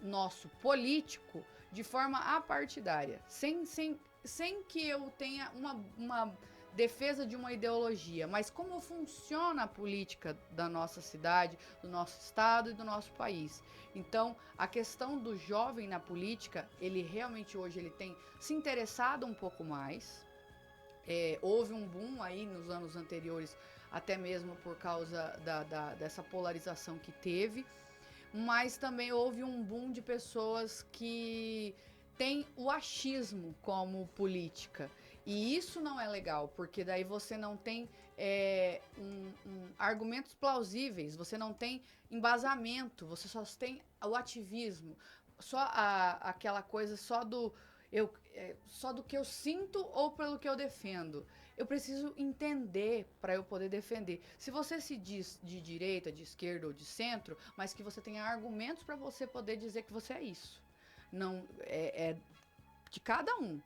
nosso político de forma apartidária, sem que eu tenha uma defesa de uma ideologia, mas como funciona a política da nossa cidade, do nosso estado e do nosso país. Então, a questão do jovem na política, ele realmente hoje ele tem se interessado um pouco mais. Houve um boom aí nos anos anteriores, até mesmo por causa dessa polarização que teve, mas também houve um boom de pessoas que têm o achismo como política. E isso não é legal, porque daí você não tem argumentos plausíveis, você não tem embasamento, você só tem o ativismo, só aquela coisa só do que eu sinto ou pelo que eu defendo. Eu preciso entender para eu poder defender. Se você se diz de direita, de esquerda ou de centro, mas que você tenha argumentos para você poder dizer que você é isso. Não é de cada um.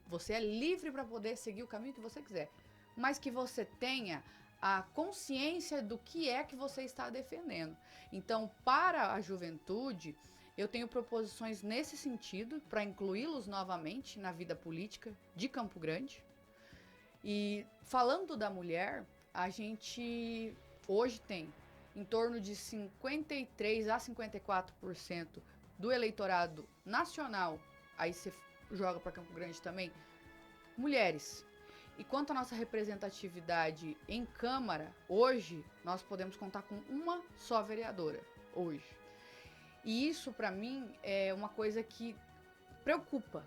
Você é livre para poder seguir o caminho que você quiser, mas que você tenha a consciência do que é que você está defendendo. Então, para a juventude, eu tenho proposições nesse sentido, para incluí-los novamente na vida política de Campo Grande. E falando da mulher, a gente hoje tem em torno de 53% a 54% do eleitorado nacional, aí você joga para Campo Grande também, mulheres. E quanto à nossa representatividade em Câmara, hoje nós podemos contar com uma só vereadora, hoje. E isso para mim é uma coisa que preocupa,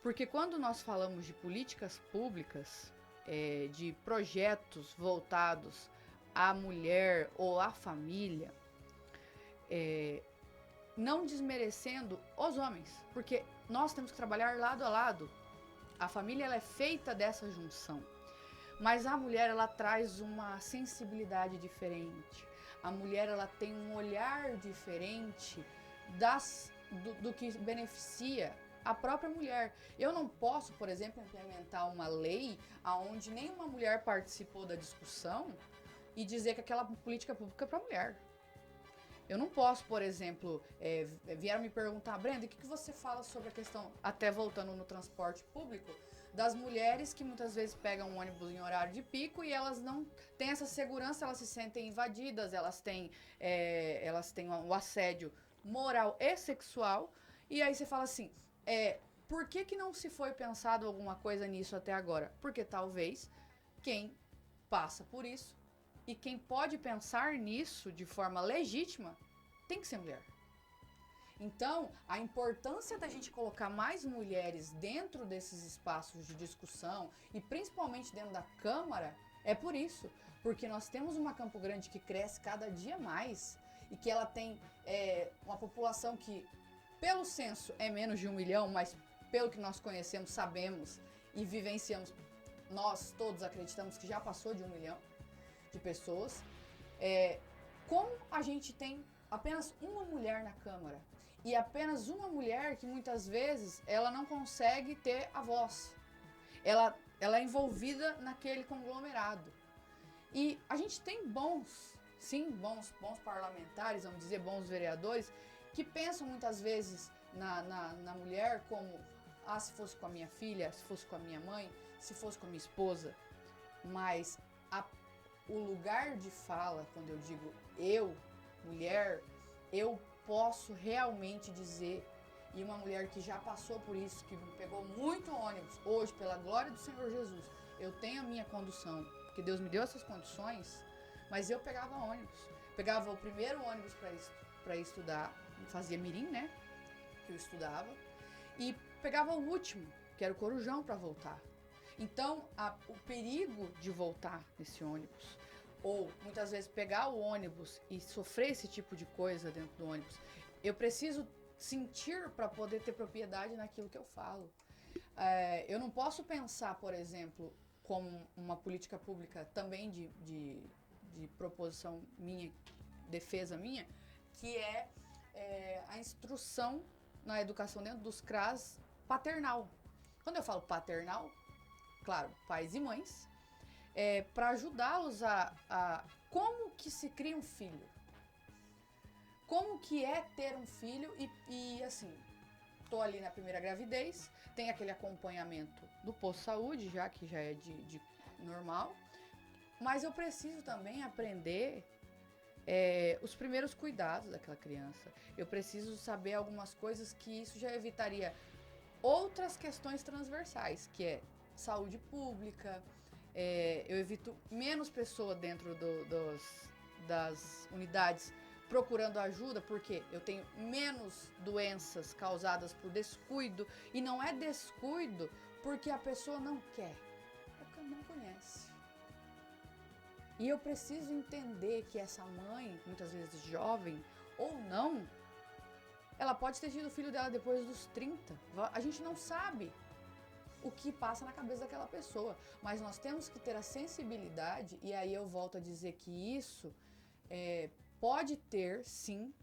porque quando nós falamos de políticas públicas, de projetos voltados à mulher ou à família, não desmerecendo os homens, porque nós temos que trabalhar lado a lado. A família ela é feita dessa junção, mas a mulher ela traz uma sensibilidade diferente. A mulher ela tem um olhar diferente do que beneficia a própria mulher. Eu não posso, por exemplo, implementar uma lei onde nenhuma mulher participou da discussão e dizer que aquela política pública é para mulher. Eu não posso, por exemplo, vieram me perguntar, Brenda, o que você fala sobre a questão, até voltando no transporte público, das mulheres que muitas vezes pegam um ônibus em horário de pico e elas não têm essa segurança, elas se sentem invadidas, elas têm o assédio moral e sexual, e aí você fala assim, por que não se foi pensado alguma coisa nisso até agora? Porque talvez quem passa por isso e quem pode pensar nisso de forma legítima tem que ser mulher. Então, a importância da gente colocar mais mulheres dentro desses espaços de discussão e principalmente dentro da Câmara é por isso. Porque nós temos uma Campo Grande que cresce cada dia mais e que ela tem uma população que, pelo censo, é menos de 1 milhão, mas pelo que nós conhecemos, sabemos e vivenciamos, nós todos acreditamos que já passou de 1 milhão de pessoas. Como a gente tem apenas uma mulher na Câmara e apenas uma mulher que muitas vezes ela não consegue ter a voz, ela é envolvida naquele conglomerado. E a gente tem bons parlamentares, vamos dizer, bons vereadores, que pensam muitas vezes na mulher como, se fosse com a minha filha, se fosse com a minha mãe, se fosse com a minha esposa, mas o lugar de fala, quando eu digo eu, mulher, eu posso realmente dizer, e uma mulher que já passou por isso, que pegou muito ônibus, hoje, pela glória do Senhor Jesus, eu tenho a minha condução, porque Deus me deu essas condições, mas eu pegava ônibus. Pegava o primeiro ônibus para estudar, fazia mirim, né, que eu estudava, e pegava o último, que era o Corujão, para voltar. Então, o perigo de voltar nesse ônibus, ou muitas vezes pegar o ônibus e sofrer esse tipo de coisa dentro do ônibus, eu preciso sentir para poder ter propriedade naquilo que eu falo. Eu não posso pensar, por exemplo, como uma política pública também de proposição minha, defesa minha, que a instrução na educação dentro dos CRAS paternal. Quando eu falo paternal, claro, pais e mães, para ajudá-los a como que se cria um filho. Como que é ter um filho e assim, tô ali na primeira gravidez, tem aquele acompanhamento do posto de saúde, que já é de normal, mas eu preciso também aprender os primeiros cuidados daquela criança. Eu preciso saber algumas coisas que isso já evitaria outras questões transversais, que é saúde pública, eu evito menos pessoa dentro das unidades procurando ajuda, porque eu tenho menos doenças causadas por descuido, e não é descuido porque a pessoa não quer, é porque não conhece. E eu preciso entender que essa mãe, muitas vezes jovem ou não, ela pode ter tido o filho dela depois dos 30. A gente não sabe o que passa na cabeça daquela pessoa, mas nós temos que ter a sensibilidade, e aí eu volto a dizer que isso pode ter, sim,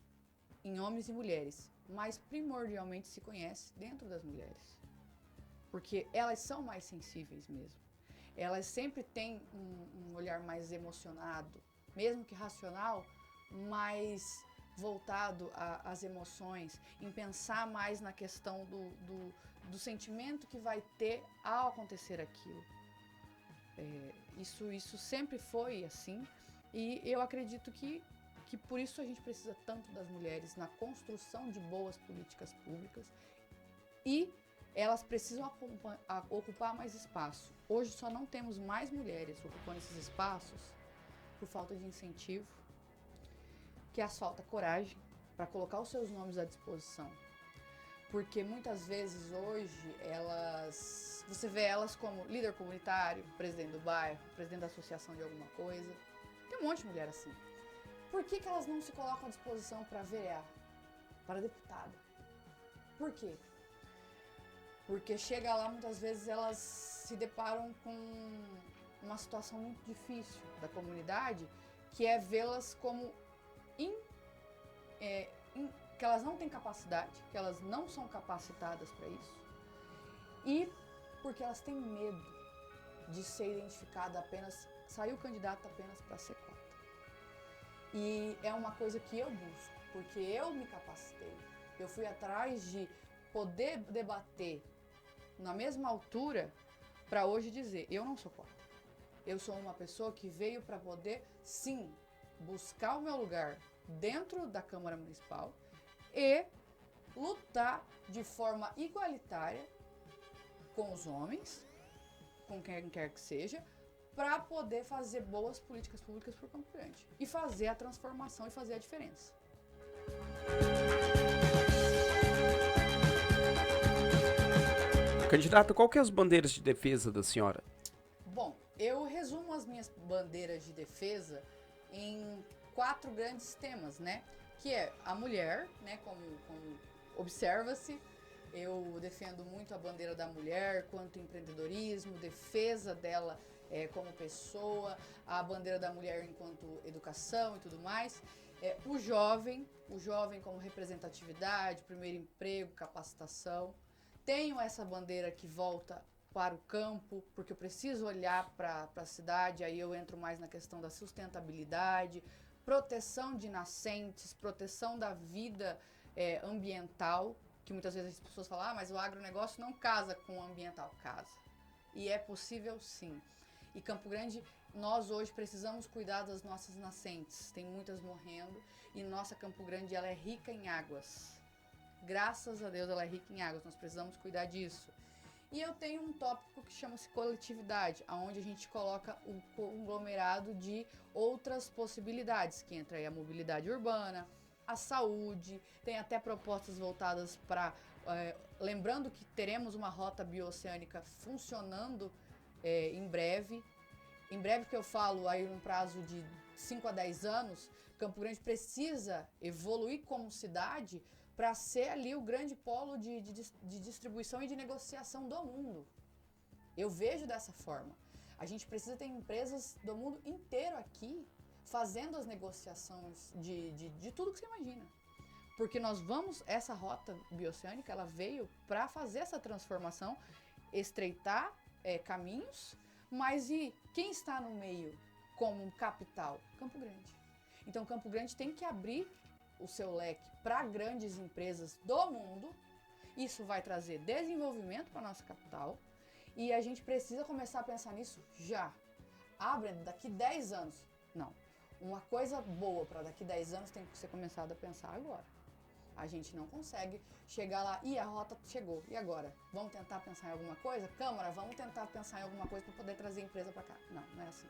em homens e mulheres, mas primordialmente se conhece dentro das mulheres, porque elas são mais sensíveis mesmo. Elas sempre têm um olhar mais emocionado, mesmo que racional, mais voltado às emoções, em pensar mais na questão do sentimento que vai ter ao acontecer aquilo. Isso sempre foi assim, e eu acredito que por isso a gente precisa tanto das mulheres na construção de boas políticas públicas, e elas precisam ocupar mais espaço. Hoje só não temos mais mulheres ocupando esses espaços por falta de incentivo, que as falta coragem para colocar os seus nomes à disposição. Porque muitas vezes hoje você vê elas como líder comunitário, presidente do bairro, presidente da associação de alguma coisa. Tem um monte de mulher assim. Por que elas não se colocam à disposição para verear, para deputada? Por quê? Porque chega lá, muitas vezes elas se deparam com uma situação muito difícil da comunidade, que é vê-las como que elas não têm capacidade, que elas não são capacitadas para isso, e porque elas têm medo de ser identificada apenas, sair o candidato apenas para ser cota. E é uma coisa que eu busco, porque eu me capacitei, eu fui atrás de poder debater na mesma altura para hoje dizer, eu não sou cota. Eu sou uma pessoa que veio para poder, sim, buscar o meu lugar dentro da Câmara Municipal e lutar de forma igualitária com os homens, com quem quer que seja, para poder fazer boas políticas públicas para o Campo Grande e fazer a transformação e fazer a diferença. Candidata, qual que é as bandeiras de defesa da senhora? Bom, eu resumo as minhas bandeiras de defesa em 4 grandes temas, né? Que é a mulher, né? Como observa-se, eu defendo muito a bandeira da mulher quanto empreendedorismo, defesa dela como pessoa, a bandeira da mulher enquanto educação e tudo mais. O jovem como representatividade, primeiro emprego, capacitação. Tenho essa bandeira que volta para o campo, porque eu preciso olhar para a cidade, aí eu entro mais na questão da sustentabilidade, proteção de nascentes, proteção da vida ambiental, que muitas vezes as pessoas falam, mas o agronegócio não casa com o ambiental. Casa. E é possível sim. E Campo Grande, nós hoje precisamos cuidar das nossas nascentes, tem muitas morrendo, e nossa Campo Grande ela é rica em águas. Graças a Deus ela é rica em águas, nós precisamos cuidar disso. E eu tenho um tópico que chama-se coletividade, onde a gente coloca o conglomerado de outras possibilidades, que entra aí a mobilidade urbana, a saúde, tem até propostas voltadas para... lembrando que teremos uma rota bioceânica funcionando em breve. Em breve que eu falo aí num prazo de 5 a 10 anos, Campo Grande precisa evoluir como cidade para ser ali o grande polo de distribuição e de negociação do mundo. Eu vejo dessa forma. A gente precisa ter empresas do mundo inteiro aqui fazendo as negociações de tudo que você imagina. Porque nós vamos, essa rota bioceânica, ela veio para fazer essa transformação, estreitar caminhos, mas e quem está no meio como um capital? Campo Grande. Então Campo Grande tem que abrir o seu leque para grandes empresas do mundo. Isso vai trazer desenvolvimento para a nossa capital e a gente precisa começar a pensar nisso já. Brenda, daqui 10 anos. Não. Uma coisa boa para daqui 10 anos tem que ser começada a pensar agora. A gente não consegue chegar lá e a rota chegou. E agora? Vamos tentar pensar em alguma coisa? Câmara, vamos tentar pensar em alguma coisa para poder trazer a empresa para cá. Não, não é assim.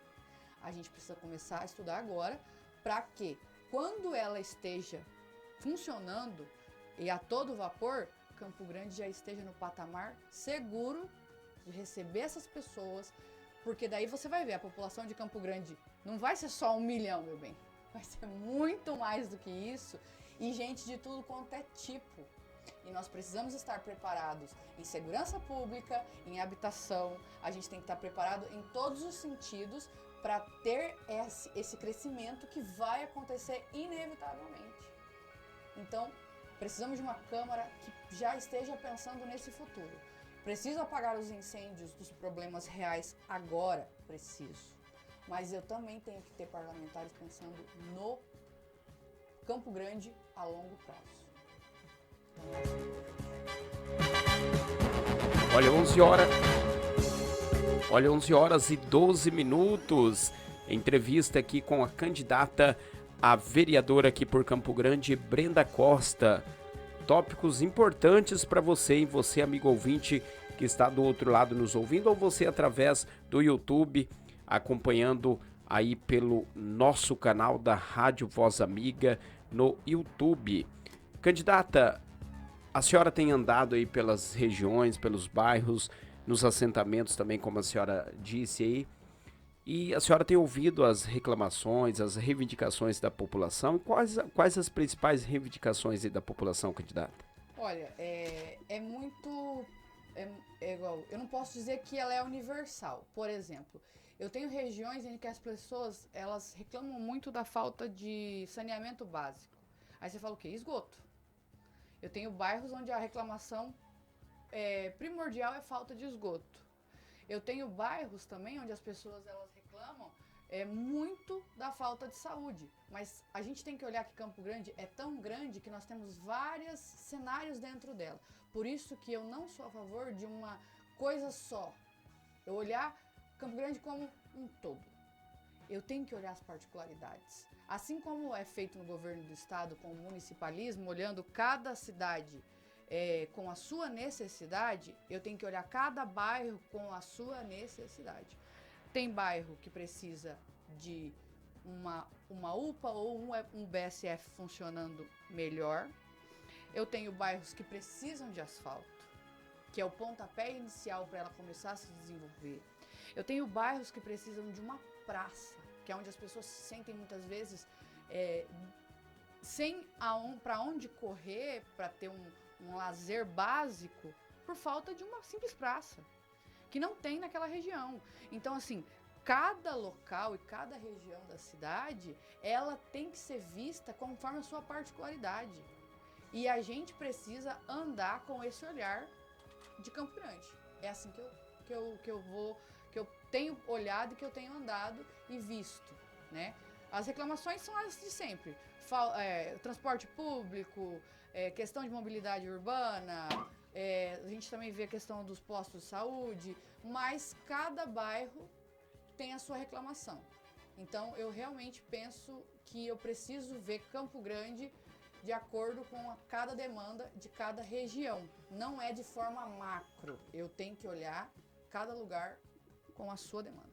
A gente precisa começar a estudar agora para que quando ela esteja funcionando e a todo vapor, Campo Grande já esteja no patamar seguro de receber essas pessoas, porque daí você vai ver, a população de Campo Grande não vai ser só 1 milhão, meu bem, vai ser muito mais do que isso, e gente de tudo quanto é tipo. E nós precisamos estar preparados em segurança pública, em habitação, a gente tem que estar preparado em todos os sentidos para ter esse crescimento que vai acontecer inevitavelmente. Então, precisamos de uma Câmara que já esteja pensando nesse futuro. Preciso apagar os incêndios dos problemas reais agora? Preciso. Mas eu também tenho que ter parlamentares pensando no Campo Grande a longo prazo. Olha, 11 horas e 12 minutos. Entrevista aqui com a candidata a vereadora aqui por Campo Grande, Brenda Costa. Tópicos importantes para você, e você, amigo ouvinte, que está do outro lado nos ouvindo, ou você através do YouTube, acompanhando aí pelo nosso canal da Rádio Voz Amiga no YouTube. Candidata, a senhora tem andado aí pelas regiões, pelos bairros, nos assentamentos também, como a senhora disse aí, e a senhora tem ouvido as reclamações, as reivindicações da população. Quais as principais reivindicações aí da população, candidata? Olha, é igual, eu não posso dizer que ela é universal. Por exemplo, eu tenho regiões em que as pessoas, elas reclamam muito da falta de saneamento básico. Aí você fala o quê? Esgoto. Eu tenho bairros onde a reclamação primordial é falta de esgoto. Eu tenho bairros também onde as pessoas elas reclamam muito da falta de saúde. Mas a gente tem que olhar que Campo Grande é tão grande que nós temos vários cenários dentro dela. Por isso que eu não sou a favor de uma coisa só. Eu olhar Campo Grande como um todo. Eu tenho que olhar as particularidades. Assim como é feito no governo do estado com o municipalismo, olhando cada cidade com a sua necessidade, eu tenho que olhar cada bairro com a sua necessidade. Tem bairro que precisa de uma UPA ou um BSF funcionando melhor. Eu tenho bairros que precisam de asfalto, que é o pontapé inicial para ela começar a se desenvolver. Eu tenho bairros que precisam de uma praça, que é onde as pessoas se sentem muitas vezes sem para onde correr, para ter um lazer básico, por falta de uma simples praça, que não tem naquela região. Então, assim, cada local e cada região da cidade, ela tem que ser vista conforme a sua particularidade. E a gente precisa andar com esse olhar de Campo Grande. É assim que eu tenho olhado e que eu tenho andado e visto, né? As reclamações são as de sempre. Transporte público, questão de mobilidade urbana, a gente também vê a questão dos postos de saúde, mas cada bairro tem a sua reclamação. Então, eu realmente penso que eu preciso ver Campo Grande de acordo com cada demanda de cada região. Não é de forma macro. Eu tenho que olhar cada lugar com a sua demanda.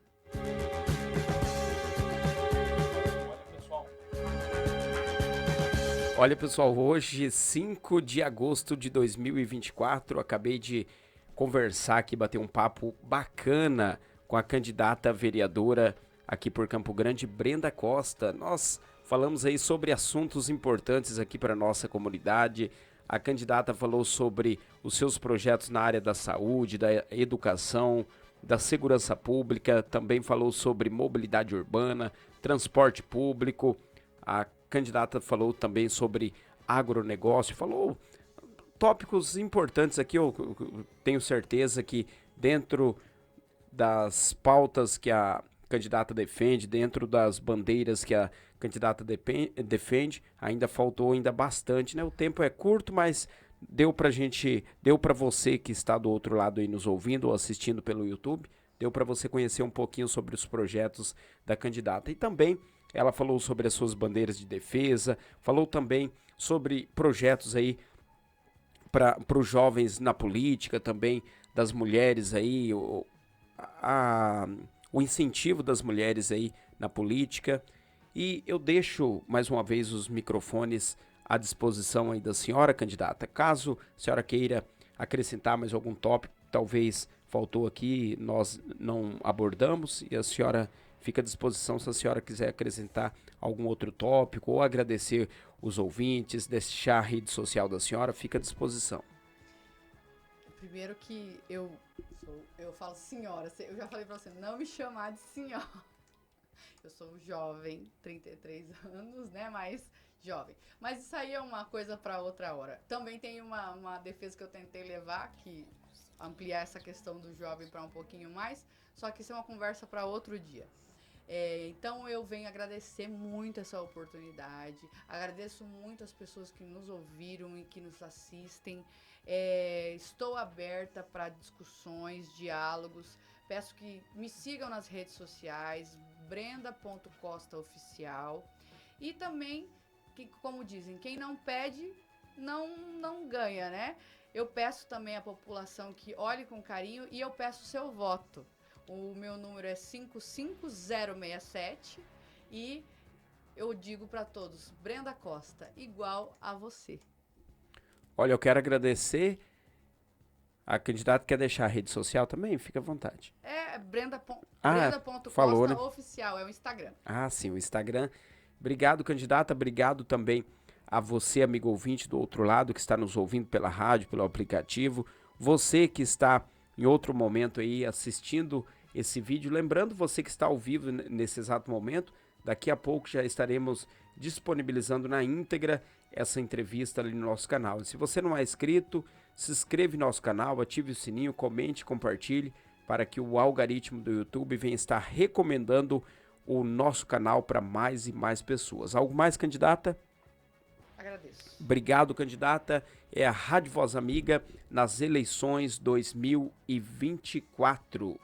Olha, pessoal, hoje, 5 de agosto de 2024, acabei de conversar aqui, bater um papo bacana com a candidata vereadora aqui por Campo Grande, Brenda Costa. Nós falamos aí sobre assuntos importantes aqui para a nossa comunidade. A candidata falou sobre os seus projetos na área da saúde, da educação, da segurança pública, também falou sobre mobilidade urbana, transporte público. A candidata falou também sobre agronegócio, falou tópicos importantes aqui. Eu tenho certeza que dentro das pautas que a candidata defende, dentro das bandeiras que a candidata defende, ainda faltou bastante, né? O tempo é curto, mas deu para você que está do outro lado aí nos ouvindo ou assistindo pelo YouTube, deu para você conhecer um pouquinho sobre os projetos da candidata. E também ela falou sobre as suas bandeiras de defesa, falou também sobre projetos aí para os jovens na política, também das mulheres aí, o incentivo das mulheres aí na política. E eu deixo mais uma vez os microfones à disposição aí da senhora candidata. Caso a senhora queira acrescentar mais algum tópico, talvez faltou aqui, nós não abordamos, e a senhora fica à disposição se a senhora quiser acrescentar algum outro tópico ou agradecer os ouvintes, deixar a rede social da senhora, fica à disposição. Primeiro que eu falo senhora, eu já falei pra você não me chamar de senhora. Eu sou jovem, 33 anos, né, mas jovem. Mas isso aí é uma coisa para outra hora. Também tem uma defesa que eu tentei levar, que ampliar essa questão do jovem para um pouquinho mais, só que isso é uma conversa para outro dia. Então eu venho agradecer muito essa oportunidade, agradeço muito as pessoas que nos ouviram e que nos assistem. Estou aberta para discussões, diálogos. Peço que me sigam nas redes sociais, brenda.costaoficial. E também, como dizem, quem não pede, não ganha, né? Eu peço também à população que olhe com carinho e eu peço o seu voto. O meu número é 55067 e eu digo para todos, Brenda Costa, igual a você. Olha, eu quero agradecer. A candidata quer deixar a rede social também? Fica à vontade. Brenda.costa falou, né? Oficial, é o Instagram. Ah, sim, o Instagram. Obrigado, candidata. Obrigado também a você, amigo ouvinte do outro lado, que está nos ouvindo pela rádio, pelo aplicativo. Você que está em outro momento aí assistindo esse vídeo. Lembrando, você que está ao vivo nesse exato momento, Daqui a pouco já estaremos disponibilizando na íntegra essa entrevista ali no nosso canal. E se você não é inscrito, se inscreve no nosso canal, ative o sininho, comente, compartilhe, para que o algoritmo do YouTube venha estar recomendando o nosso canal para mais e mais pessoas. Algo mais, candidata? Agradeço. Obrigado, candidata. É a Rádio Voz Amiga nas eleições 2024.